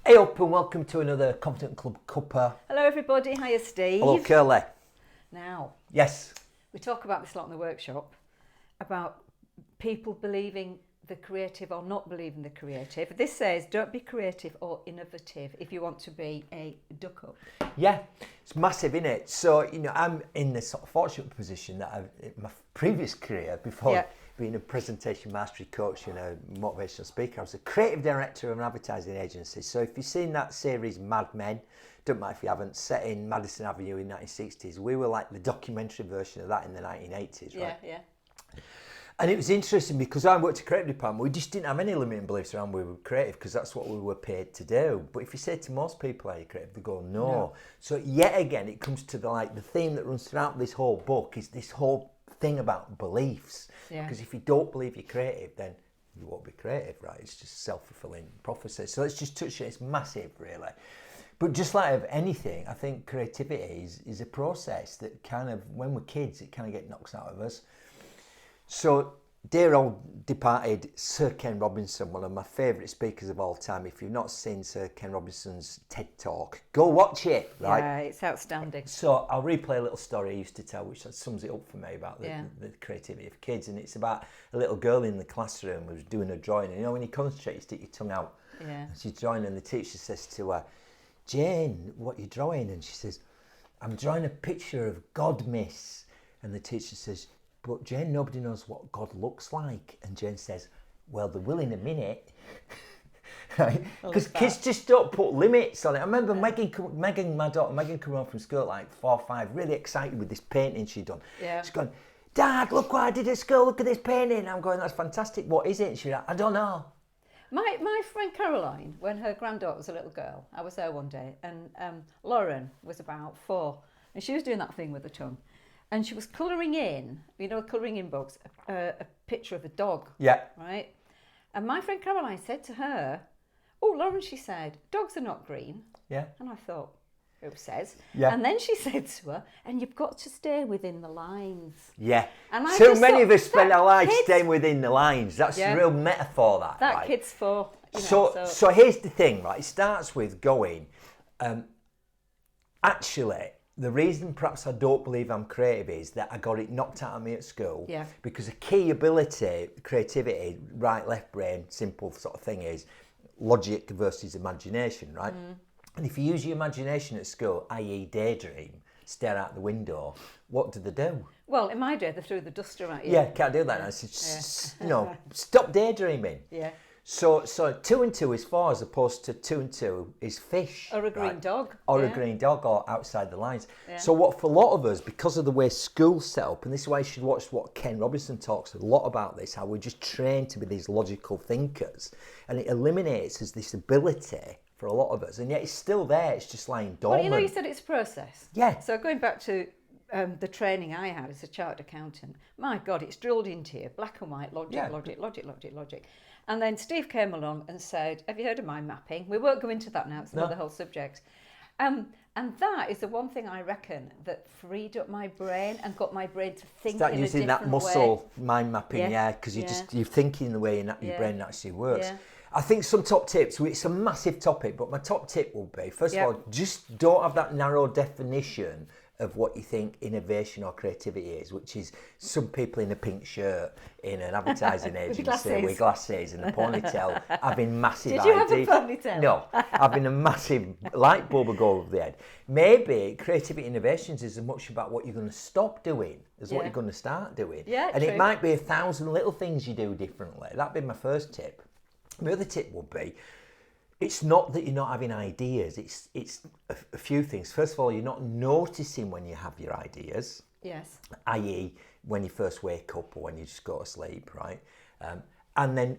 Hey up and welcome to another Confident Club Cuppa. Hello everybody, hiya Steve. Hello Curly. Now, Yes. we talk about this a lot in the workshop, about people believing the creative or not believing the creative. This says don't be creative or innovative if you want to be a duck up. Yeah, it's massive, isn't it? So, I'm in this sort of fortunate position that in my previous career, before being a presentation mastery coach and a motivational speaker, I was a creative director of an advertising agency. So if you've seen that series Mad Men, don't mind if you haven't, set in Madison Avenue in the 1960s, we were like the documentary version of that in the 1980s, right? Yeah. And it was interesting because I worked at a creative department. We just didn't have any limiting beliefs around we were creative because that's what we were paid to do. But if you say to most people, are you creative? They go, no. So yet again, it comes to the theme that runs throughout this whole book is this whole thing about beliefs. Because if you don't believe you're creative, then you won't be creative, right? It's just self-fulfilling prophecy. So let's just touch it. It's massive, really. But just like of anything, I think creativity is a process that kind of, when we're kids, it kind of gets knocked out of us. So, dear old departed Sir Ken Robinson, one of my favourite speakers of all time. If you've not seen Sir Ken Robinson's TED Talk, go watch it, right? Yeah, it's outstanding. So, I'll replay a little story I used to tell, which sums it up for me about the creativity of kids. And it's about a little girl in the classroom who was doing a drawing. And when you concentrate, you stick your tongue out. Yeah. And she's drawing, and the teacher says to her, Jane, what are you drawing? And she says, I'm drawing a picture of God, miss. And the teacher says, but Jane, nobody knows what God looks like. And Jane says, well, they will in a minute. Right? Because kids just don't put limits on it. I remember Megan, my daughter, Megan coming home from school at like 4 or 5, really excited with this painting she'd done. Yeah. She's going, Dad, look what I did at school, look at this painting. I'm going, that's fantastic. What is it? And she's like, I don't know. My friend Caroline, when her granddaughter was a little girl, I was there one day, and Lauren was about 4, and she was doing that thing with her tongue. And she was colouring in, colouring in books, a picture of a dog. Yeah. Right? And my friend Caroline said to her, oh, Lauren, she said, dogs are not green. Yeah. And I thought, who says? Yeah. And then she said to her, and you've got to stay within the lines. Yeah. And I so just many thought, of us spend our lives kids- staying within the lines. That's a real metaphor, That right? kid's for, So here's the thing, right? It starts with going, actually, the reason perhaps I don't believe I'm creative is that I got it knocked out of me at school. Yeah. Because a key ability, creativity, right, left brain, simple sort of thing is logic versus imagination, right? And if you use your imagination at school, i.e. daydream, stare out the window, what do they do? Well, in my day, they threw the duster at you. Yeah, can't do that now. So, stop daydreaming. Yeah. So 2 and 2 is 4 as opposed to 2 and 2 is fish. Or a green dog. Or a green dog or outside the lines. Yeah. So what for a lot of us, because of the way school's set up, and this is why you should watch what Ken Robinson talks a lot about this, how we're just trained to be these logical thinkers. And it eliminates us this ability for a lot of us. And yet it's still there, it's just lying dormant. Well, you said it's a process. Yeah. So going back to the training I had as a chartered accountant, my God, it's drilled into you, black and white, logic. And then Steve came along and said, have you heard of mind mapping? We won't go into that now, it's another whole subject. And that is the one thing I reckon that freed up my brain and got my brain to think Start in using a different that muscle way. mind mapping, because you're thinking the way your brain actually works. Yeah. I think some top tips, it's a massive topic, but my top tip will be, first of all, just don't have that narrow definition of what you think innovation or creativity is, which is some people in a pink shirt in an advertising agency with glasses and a ponytail having massive Did you have a ideas. ponytail? No, having a massive light bulb go over the head. Maybe creativity innovations is as much about what you're going to stop doing as what you're going to start doing. Yeah, and true. it might be 1,000 little things you do differently. That'd be my first tip. My other tip would be, it's not that you're not having ideas, it's a few things. First of all, you're not noticing when you have your ideas. Yes. I.e. when you first wake up or when you just go to sleep, right? And then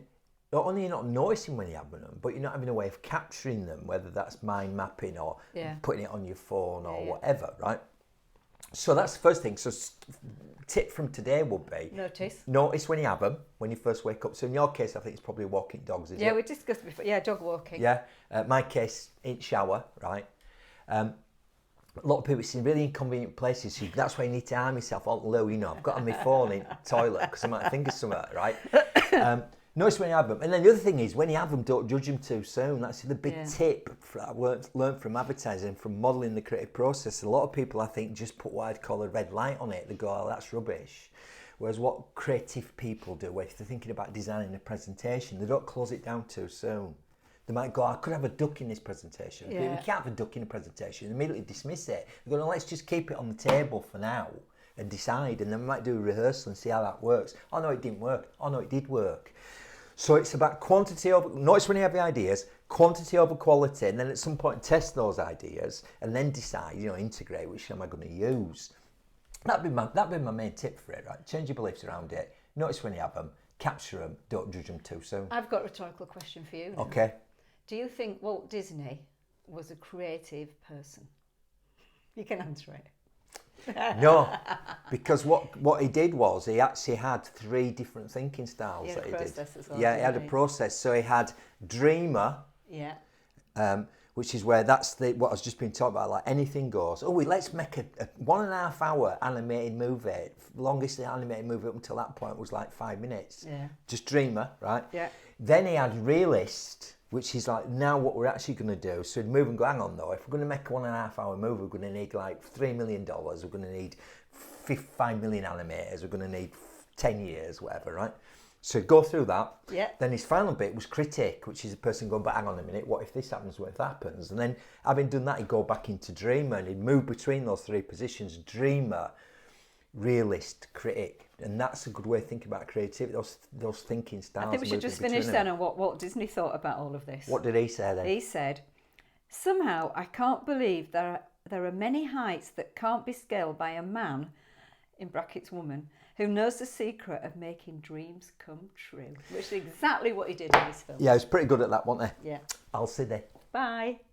not only you're not noticing when you're having them, but you're not having a way of capturing them, whether that's mind mapping or putting it on your phone or whatever, right? So that's the first thing. So tip from today would be notice when you have them, when you first wake up. So in your case, I think it's probably walking dogs, is it? Yeah, we discussed before. Yeah, dog walking. Yeah. My case, in shower, right? A lot of people, it's in really inconvenient places. So that's why you need to arm yourself. Although, I've got on my phone in the toilet because I might think of something, right? Notice when you have them. And then the other thing is, when you have them, don't judge them too soon. That's the big Yeah. tip I learned from advertising, from modelling the creative process. A lot of people, I think, just put what I'd call a red light on it. They go, oh, that's rubbish. Whereas what creative people do, if they're thinking about designing a presentation, they don't close it down too soon. They might go, I could have a duck in this presentation. Yeah. But you can't have a duck in a presentation. They immediately dismiss it. They go, no, let's just keep it on the table for now and decide. And then we might do a rehearsal and see how that works. Oh, no, it didn't work. Oh, no, it did work. So it's about quantity over, notice when you have the ideas, quantity over quality, and then at some point test those ideas and then decide, integrate which am I going to use. That'd be my main tip for it, right? Change your beliefs around it. Notice when you have them, capture them, don't judge them too soon. I've got a rhetorical question for you. Okay. Do you think Walt Disney was a creative person? You can answer it. No, because what he did was he actually had 3 different thinking styles. He had that a he process did. as well, Yeah, he didn't had a he? process. So he had dreamer, Yeah. which is where that's what I was just been talking about, like anything goes. Oh, let's make a 1.5 hour animated movie. Longest animated movie up until that point was like 5 minutes. Yeah. Just dreamer, right? Yeah. Then he had realist, which is like now what we're actually going to do. So he'd move and go, hang on though, if we're going to make a 1.5 hour movie, we're going to need like $3 million. We're going to need 5 million animators. We're going to need 10 years, whatever, right? So he'd go through that. Yeah. Then his final bit was critic, which is a person going, but hang on a minute, what if this happens, what if that happens? And then having done that, he'd go back into dreamer and he'd move between those 3 positions, dreamer, realist, critic. And that's a good way of thinking about creativity, those thinking styles. I think we should just finish then on what Walt Disney thought about all of this. What did he say then? He said, somehow I can't believe there are many heights that can't be scaled by a man, in brackets woman, who knows the secret of making dreams come true. Which is exactly what he did in this film. Yeah, he was pretty good at that, wasn't he? Yeah. I'll see there. Bye.